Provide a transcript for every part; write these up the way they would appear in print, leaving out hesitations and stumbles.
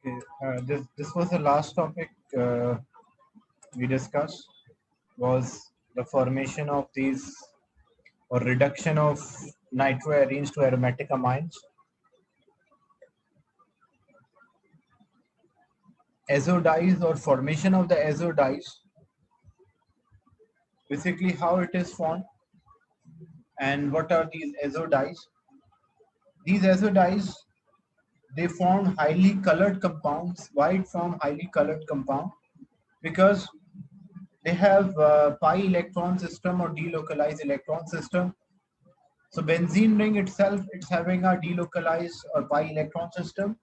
Okay, this was the last topic we discussed, was the formation of these or reduction of nitroarenes to aromatic amines. Azo dyes or formation of the azo dyes, basically how it is formed and what are these azo dyes. These azo dyes, they form highly colored compounds. Why it form highly colored compound? Because they have pi electron system or delocalized electron system. So benzene ring itself, it's having a delocalized or pi electron system,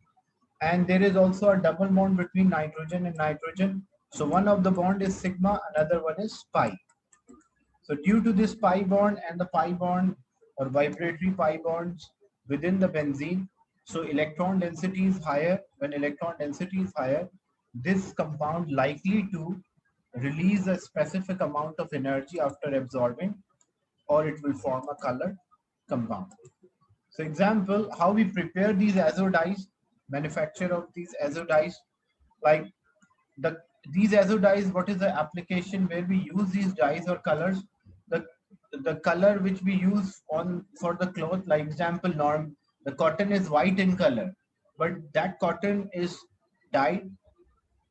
and there is also a double bond between nitrogen and nitrogen. So one of the bond is sigma, another one is pi. So due to this pi bond and the pi bond or vibratory pi bonds within the benzene, so electron density is higher. When electron density is higher, this compound likely to release a specific amount of energy after absorbing, or it will form a colored compound. So example, how we prepare these azo dyes, manufacture of these azo dyes, like the these azo dyes, what is the application where we use these dyes or colors? The the color which we use on for the cloth, like example norm, the cotton is white in color, but that cotton is dyed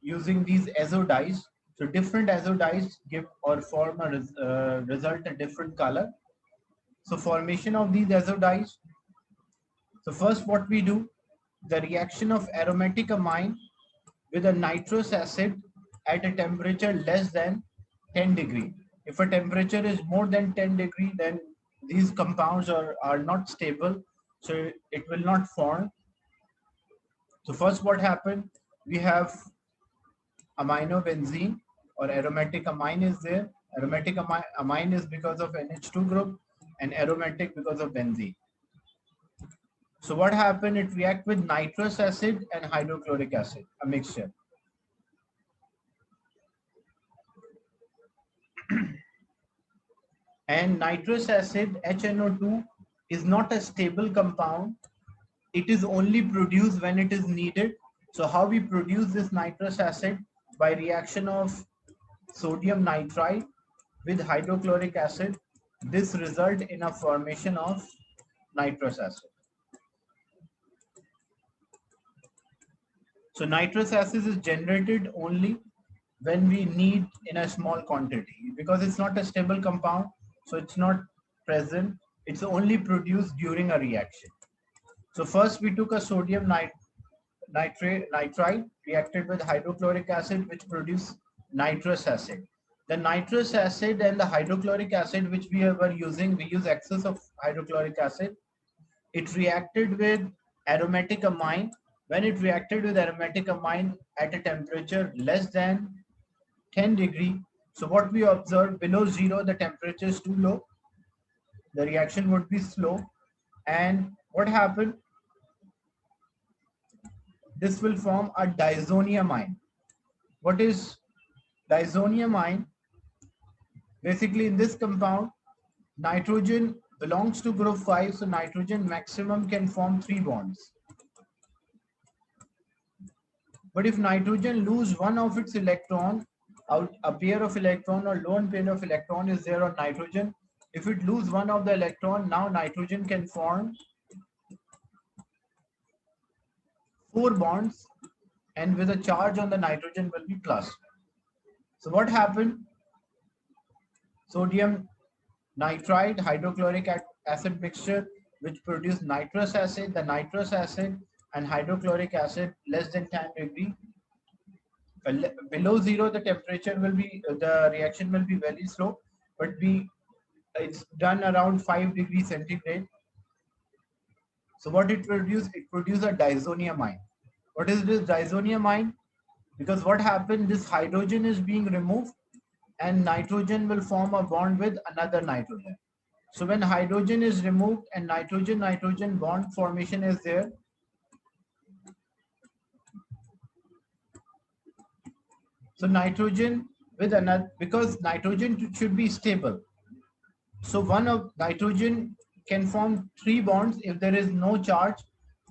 using these azo dyes. So different azo dyes give or form a result a different color. So formation of these azo dyes. So first what we do, the reaction of aromatic amine with a nitrous acid at a temperature less than 10 degree. If a temperature is more than 10 degree, then these compounds are not stable, so it will not form. So first what happened, we have aminobenzene or aromatic amine is there. Aromatic amine is because of NH2 group and aromatic because of benzene. So what happened? It react with nitrous acid and hydrochloric acid, a mixture. And nitrous acid, HNO2, is not a stable compound. It is only produced when it is needed. So how we produce this nitrous acid? By reaction of sodium nitrite with hydrochloric acid. This result in a formation of nitrous acid. So nitrous acid is generated only when we need in a small quantity, because it's not a stable compound, so it's not present. It's only produced during a reaction. So first we took a sodium nitrite reacted with hydrochloric acid, which produced nitrous acid. The nitrous acid and the hydrochloric acid which we were using, we use excess of hydrochloric acid. It reacted with aromatic amine. When it reacted with aromatic amine at a temperature less than 10 degree, so what we observed, below zero, the temperature is too low, the reaction would be slow. And what happened? This will form a diazoniamine. What is diazoniamine? Basically, in this compound, nitrogen belongs to group 5, so nitrogen maximum can form 3 bonds. But if nitrogen lose one of its electron, a pair of electron or lone pair of electron is there on nitrogen. If it lose one of the electron, now nitrogen can form 4 bonds, and with a charge on the nitrogen will be plus. So what happened? Sodium nitrite hydrochloric acid mixture which produce nitrous acid, the nitrous acid and hydrochloric acid less than 10 degree. Below zero, the temperature will be, the reaction will be very slow, but it's done around 5 degrees centigrade. So what it produces? It produces a diazoniamine. What is this diazoniamine? Because what happened, this hydrogen is being removed and nitrogen will form a bond with another nitrogen. So when hydrogen is removed and nitrogen-nitrogen bond formation is there, so nitrogen with another, because nitrogen should be stable. So one of nitrogen can form 3 bonds if there is no charge.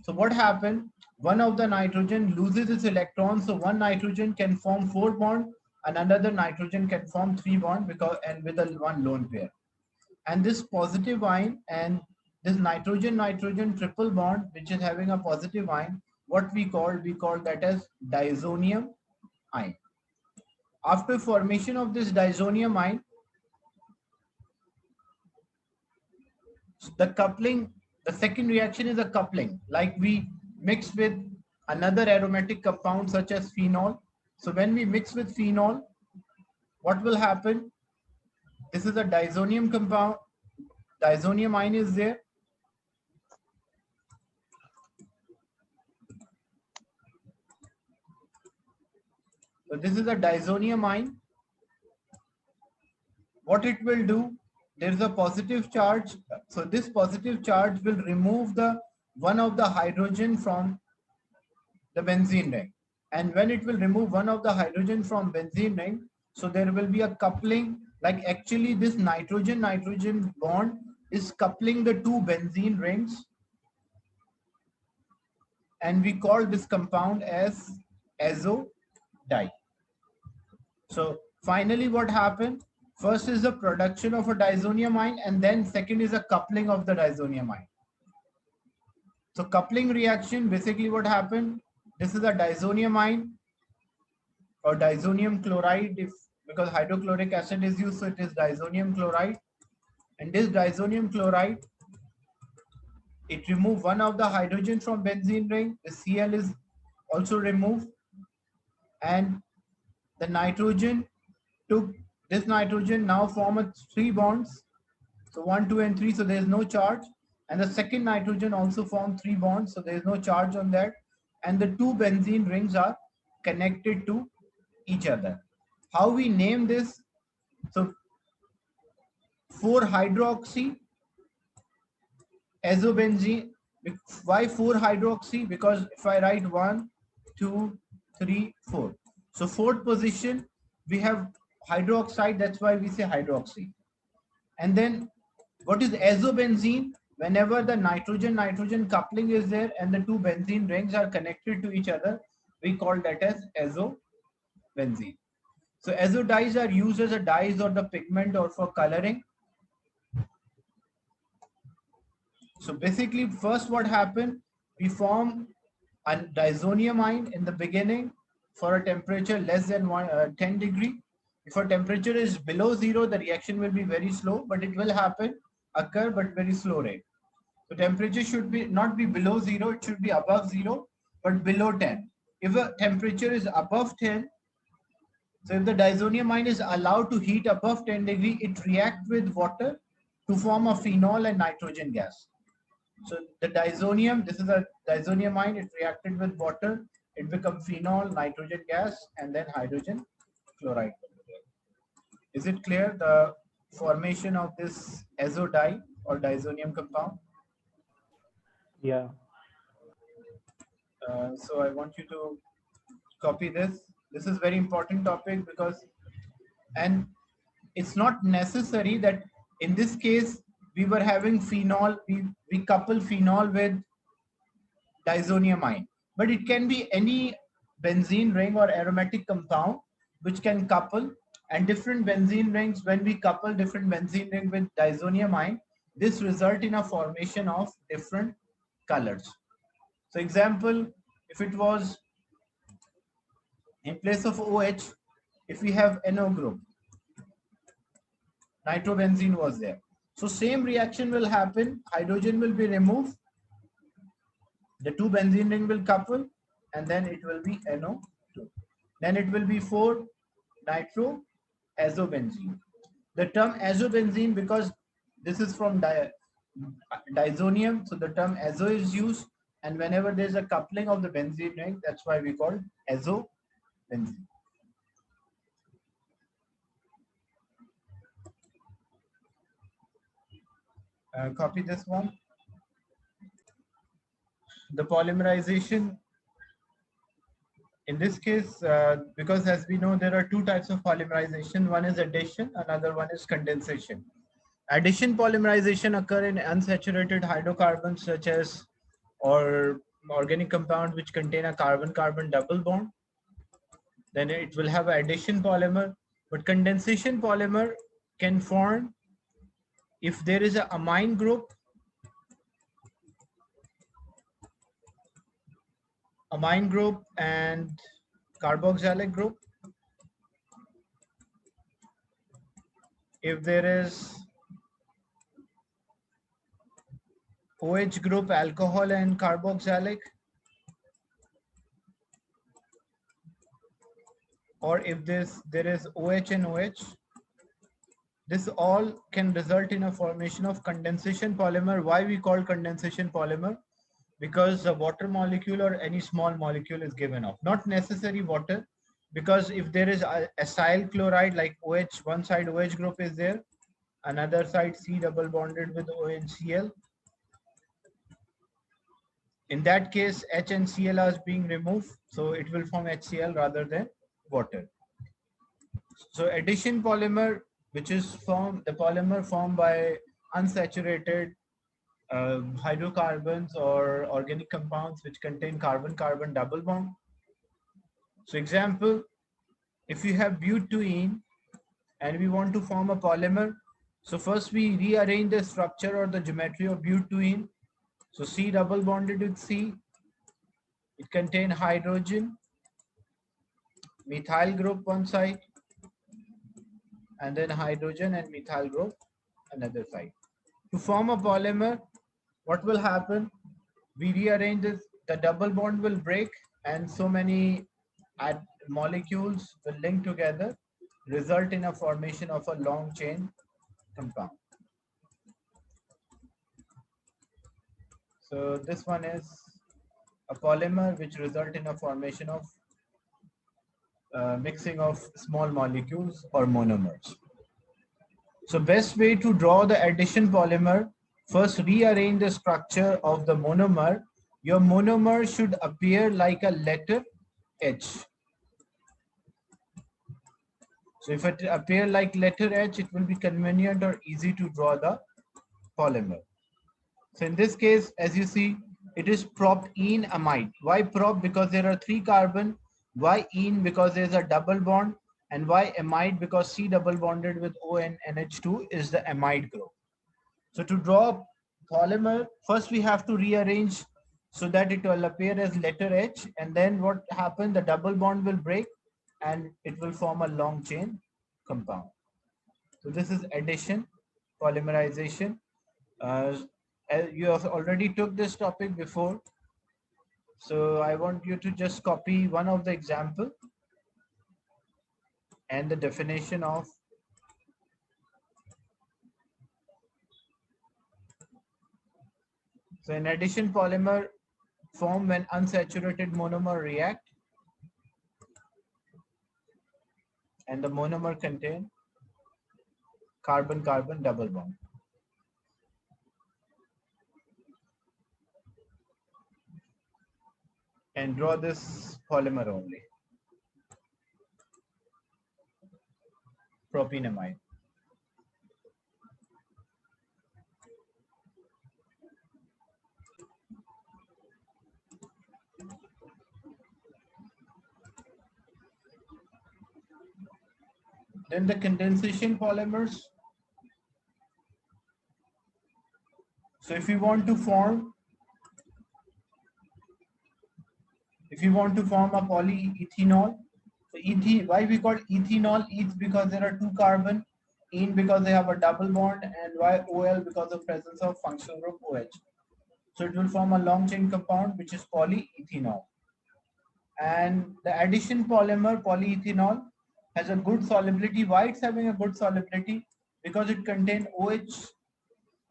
So what happened? One of the nitrogen loses its electron, so one nitrogen can form 4 bond, and another nitrogen can form 3 bond because and with a one lone pair. And this positive ion and this nitrogen triple bond, which is having a positive ion, what we call that as diazonium ion. After formation of this diazonium ion, the coupling, the second reaction is a coupling, like we mix with another aromatic compound such as phenol. So when we mix with phenol, what will happen? This is a diazonium compound, diazonium ion is there. So this is a diazonium ion. What it will do, there is a positive charge. So this positive charge will remove the one of the hydrogen from the benzene ring. And when it will remove one of the hydrogen from benzene ring, so there will be a coupling, like actually this nitrogen bond is coupling the two benzene rings, and we call this compound as azo di. So finally what happened? First is the production of a diazonium ion, and then second is a coupling of the diazonium ion. So coupling reaction, basically what happened? This is a diazonium ion or diazonium chloride, if because hydrochloric acid is used, so it is diazonium chloride. And this diazonium chloride, it removed one of the hydrogen from benzene ring. The Cl is also removed, and the nitrogen took this nitrogen now form a 3 bonds. So 1, 2, and 3. So there is no charge. And the second nitrogen also formed 3 bonds. So there is no charge on that. And the two benzene rings are connected to each other. How we name this? So 4-hydroxy azobenzene. Why 4-hydroxy? Because if I write 1, 2, 3, 4. So fourth position, we have hydroxide. That's why we say hydroxy. And then what is azobenzene? Whenever the nitrogen coupling is there and the two benzene rings are connected to each other, we call that as azobenzene. So azo dyes are used as a dyes or the pigment or for coloring. So basically, first what happened? We form a diazonium ion in the beginning for a temperature less than 10 degree. If a temperature is below 0, the reaction will be very slow, but it will occur, but very slow rate. So temperature should be not be below 0, it should be above 0, but below 10. If a temperature is above 10, so if the diazonium ion is allowed to heat above 10 degree, it reacts with water to form a phenol and nitrogen gas. So the diazonium, this is a diazonium ion, it reacted with water, it becomes phenol, nitrogen gas, and then hydrogen chloride. Is it clear the formation of this azo dye or diazonium compound? Yeah. So I want you to copy this. This is very important topic because, and it's not necessary that in this case we were having phenol, we couple phenol with diazonium ion, but it can be any benzene ring or aromatic compound which can couple, and different benzene rings, when we couple different benzene ring with diazonium ion, this result in a formation of different colors. So example, if it was in place of OH, if we have NO group, nitrobenzene was there. So same reaction will happen, hydrogen will be removed, the two benzene ring will couple, and then it will be NO2. Then it will be 4-nitroazobenzene. The term azobenzene, because this is from diazonium, so the term azo is used, and whenever there's a coupling of the benzene ring, that's why we call azobenzene. Copy this one. The polymerization, in this case, because as we know, there are two types of polymerization. One is addition, another one is condensation. Addition polymerization occur in unsaturated hydrocarbons such as, or organic compound which contain a carbon-carbon double bond. Then it will have addition polymer, but condensation polymer can form if there is a amine group, and carboxylic group. If there is OH group, alcohol and carboxylic, or if there is OH and OH, this all can result in a formation of condensation polymer. Why we call condensation polymer? Because a water molecule or any small molecule is given off. Not necessary water, because if there is acyl chloride like OH, one side OH group is there, another side C double bonded with ONCl. In that case, H and Cl are being removed, so it will form HCl rather than water. So addition polymer, which is the polymer formed by unsaturated hydrocarbons or organic compounds which contain carbon-carbon double bond. So example, if you have butene and we want to form a polymer, so first we rearrange the structure or the geometry of butene. So C double bonded with C, it contains hydrogen, methyl group one side, and then hydrogen and methyl group another side. To form a polymer, what will happen? We rearrange this, the double bond will break, and so many molecules will link together, result in a formation of a long chain compound. So this one is a polymer which result in a formation of mixing of small molecules or monomers. So best way to draw the addition polymer, first rearrange the structure of the monomer. Your monomer should appear like a letter H. So if it appear like letter H, it will be convenient or easy to draw the polymer. So in this case, as you see, it is propene amide. Why prop? Because there are 3 carbon. Why ene? Because there is a double bond. And why amide? Because C double bonded with O and NH2 is the amide group. So to draw polymer, first we have to rearrange so that it will appear as letter H. And then what happens? The double bond will break and it will form a long chain compound. So this is addition, polymerization. You have already took this topic before. So I want you to just copy one of the example and the definition of so in addition polymer form when unsaturated monomer react and the monomer contain carbon-carbon double bond. And draw this polymer only. Propenamide. Then the condensation polymers. So if you want to form a polyethanol, so why we call ethanol? Eth because there are 2 carbon, ene because they have a double bond, and why OL because of presence of functional group OH. So it will form a long chain compound which is polyethanol. And the addition polymer polyethanol has a good solubility. Why it's having a good solubility? Because it contains OH,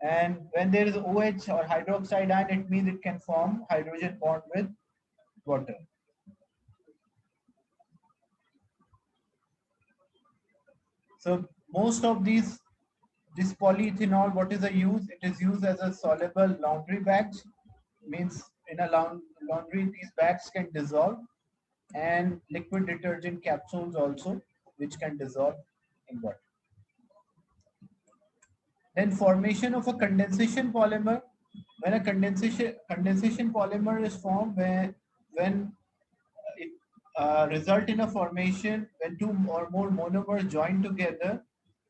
and when there is OH or hydroxide ion, it means it can form hydrogen bond with water. So most of this polyethanol, what is the use? It is used as a soluble laundry bags. Means in a laundry, these bags can dissolve, and liquid detergent capsules also, which can dissolve in water. Then formation of a condensation polymer. when a condensation polymer is formed, when it result in a formation when two or more monomers join together,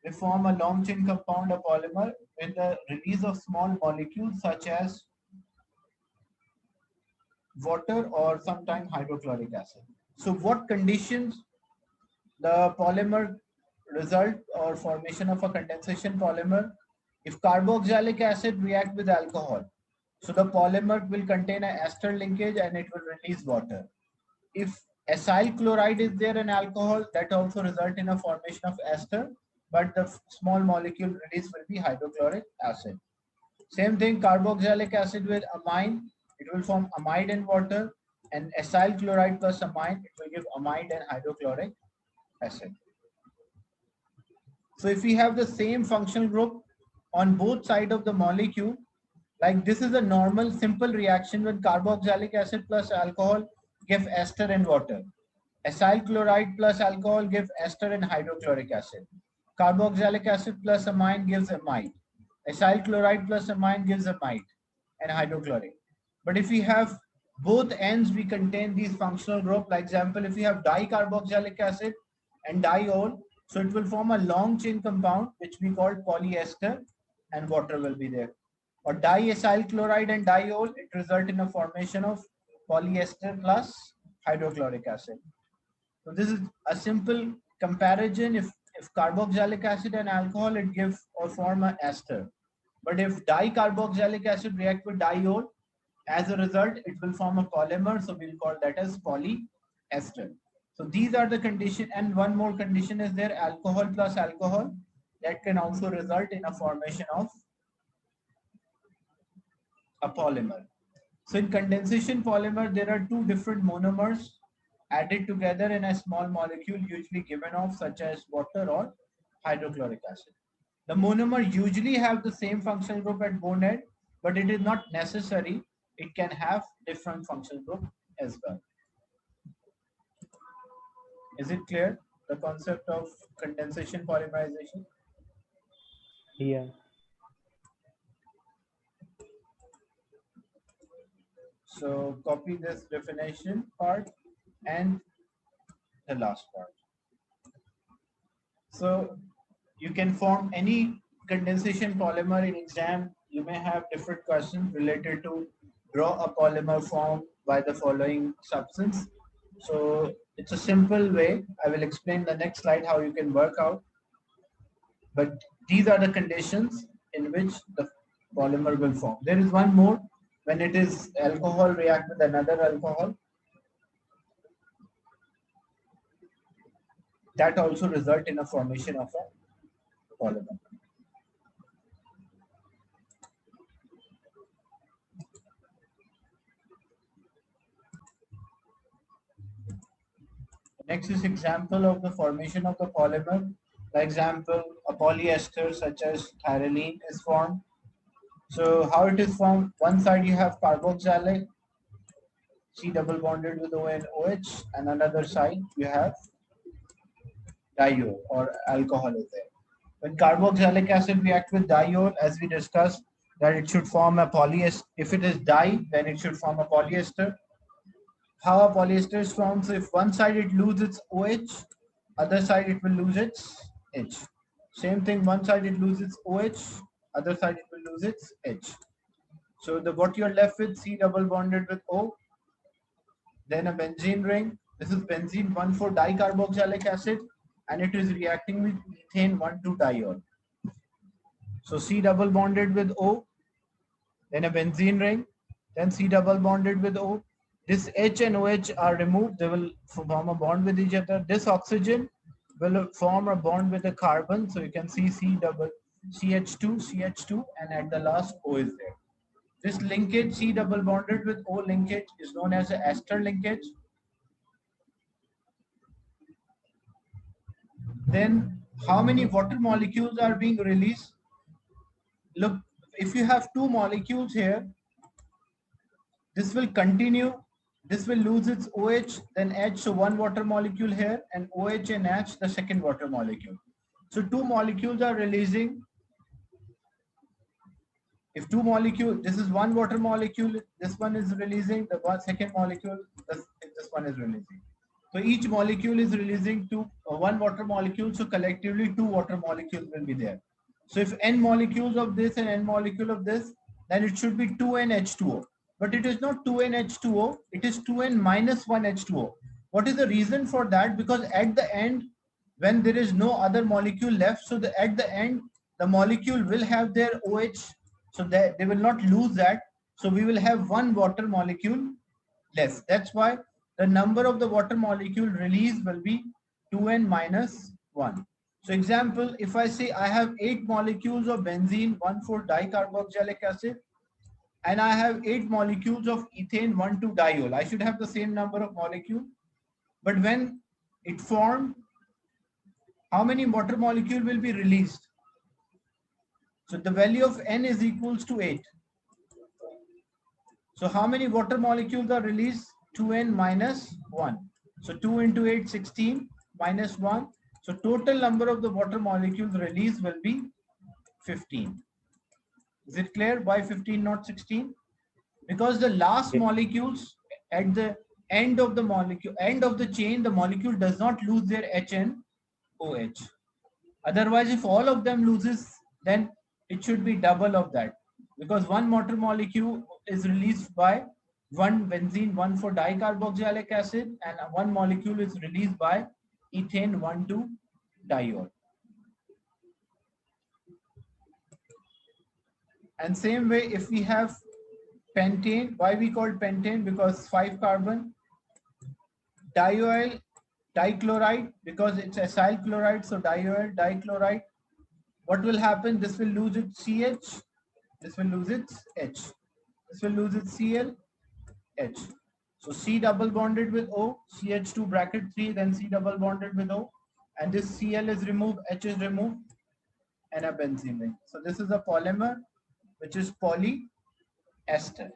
they form a long chain compound, a polymer, with the release of small molecules such as water or sometimes hydrochloric acid. So what conditions the polymer result or formation of a condensation polymer? If carboxylic acid react with alcohol, so the polymer will contain an ester linkage and it will release water. If acyl chloride is there in alcohol, that also result in a formation of ester, but the small molecule release will be hydrochloric acid. Same thing, carboxylic acid with amine, it will form amide and water, and acyl chloride plus amine, it will give amide and hydrochloric acid. So if we have the same functional group on both sides of the molecule, like this is a normal simple reaction when carboxylic acid plus alcohol give ester and water. Acyl chloride plus alcohol give ester and hydrochloric acid. Carboxylic acid plus amine gives amide. Acyl chloride plus amine gives amide and hydrochloric. But if we have both ends, we contain these functional group. Like example, if we have dicarboxylic acid and diol, so it will form a long chain compound which we call polyester, and water will be there. Or diacyl chloride and diol, it result in a formation of polyester plus hydrochloric acid. So this is a simple comparison. If carboxylic acid and alcohol, it give or form a ester. But if dicarboxylic acid react with diol, as a result, it will form a polymer. So we'll call that as polyester. So these are the condition. And one more condition is there, alcohol plus alcohol. That can also result in a formation of a polymer. So in condensation polymer, there are two different monomers added together in a small molecule, usually given off, such as water or hydrochloric acid. The monomer usually have the same functional group at bond end, but it is not necessary. It can have different functional group as well. Is it clear, the concept of condensation polymerization? Yeah. So copy this definition part and the last part. So you can form any condensation polymer in exam. You may have different questions related to draw a polymer formed by the following substance. So it's a simple way. I will explain the next slide how you can work out. But these are the conditions in which the polymer will form. There is one more. When it is alcohol react with another alcohol, that also result in a formation of a polymer. Next is example of the formation of the polymer. For example, a polyester such as styrene is formed. So how it is formed? One side you have carboxylic, C double bonded with O and OH, and another side you have diol or alcohol is there. When carboxylic acid react with diol, as we discussed, that it should form a polyester. If it is di, then it should form a polyester. How a polyester is formed? So if one side it loses its OH, other side it will lose its H. Same thing, one side it loses its OH, other side it will lose its H. So what you're left with, C double bonded with O, then a benzene ring. This is benzene 1,4-dicarboxylic acid, and it is reacting with ethane 1,2-diol. So C double bonded with O, then a benzene ring, then C double bonded with O. This H and OH are removed, they will form a bond with each other. This oxygen will form a bond with the carbon, so you can see CH2, and at the last O is there. This linkage, C double bonded with O linkage, is known as the ester linkage. Then how many water molecules are being released? Look, if you have two molecules here, this will continue. This will lose its OH, then H, so one water molecule here, and OH and H, the second water molecule. So two molecules are releasing. If two molecules, this is one water molecule, this one is releasing, the second molecule, this one is releasing. So each molecule is releasing one water molecule, so collectively two water molecules will be there. So if n molecules of this and n molecule of this, then it should be 2n H2O. But it is not 2n H2O, it is 2n minus 1 H2O. What is the reason for that? Because at the end, when there is no other molecule left, so at the end, the molecule will have their OH, so that they will not lose that. So we will have one water molecule less. That's why the number of the water molecule released will be 2n minus 1. So example, if I say I have 8 molecules of benzene, 1,4-dicarboxylic acid, and I have 8 molecules of ethane, 1,2-diol. I should have the same number of molecules. But when it formed, how many water molecule will be released? So the value of n is equals to 8. So how many water molecules are released? 2n minus 1. So 2 into 8, 16 minus 1. So total number of the water molecules released will be 15. Is it clear? Why 15, not 16? Because the last molecules at the end of the molecule, end of the chain, the molecule does not lose their H and OH. Otherwise, if all of them loses, then it should be double of that. Because one water molecule is released by one benzene, 1,4-dicarboxylic acid, and one molecule is released by ethane, 1,2-diol. And same way, if we have pentane, why we call pentane? Because 5 carbon, diol, dichloride, because it's acyl chloride, so diol, dichloride. What will happen? This will lose its CH, this will lose its H, this will lose its Cl, H. So C double bonded with O, CH2 bracket 3, then C double bonded with O, and this Cl is removed, H is removed, and a benzene ring. So this is a polymer which is polyester.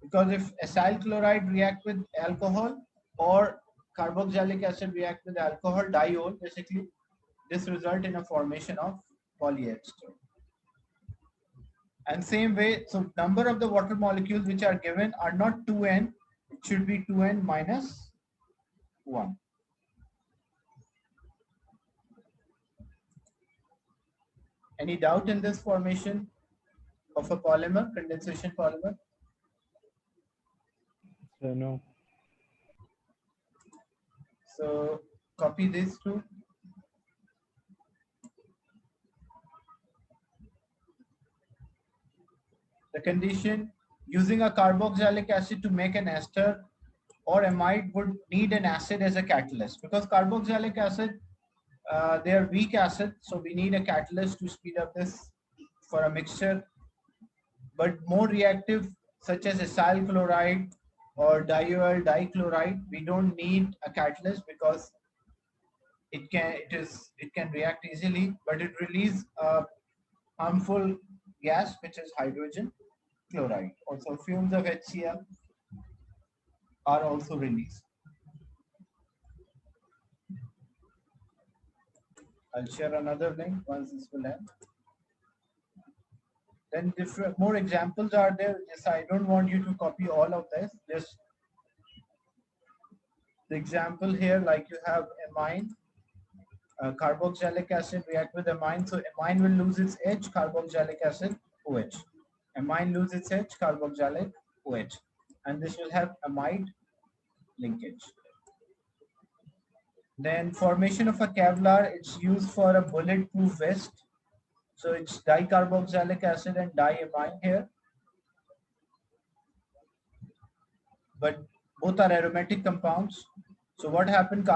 Because if acyl chloride react with alcohol or carboxylic acid react with alcohol, diol, basically, this result in a formation of polyester. And same way, so number of the water molecules which are given are not 2n, it should be 2n minus 1. Any doubt in this formation of a polymer, condensation polymer? So no. So copy these two. The condition, using a carboxylic acid to make an ester or amide would need an acid as a catalyst, because carboxylic acid, they are weak acid, so we need a catalyst to speed up this for a mixture. But more reactive, such as acyl chloride or diol dichloride, we don't need a catalyst because it can react easily, but it releases a harmful gas, which is hydrogen chloride. Also, fumes of HCl are also released. I'll share another link once this will end. Then different more examples are there. Yes, I don't want you to copy all of this. Just the example here, like you have amine, carboxylic acid react with amine. So amine will lose its H, carboxylic acid, OH. Amine loses its H, carboxylic, OH. And this will have amide linkage. Then formation of a Kevlar, it's used for a bulletproof vest. So it's dicarboxylic acid and diamine here. But both are aromatic compounds. So what happened?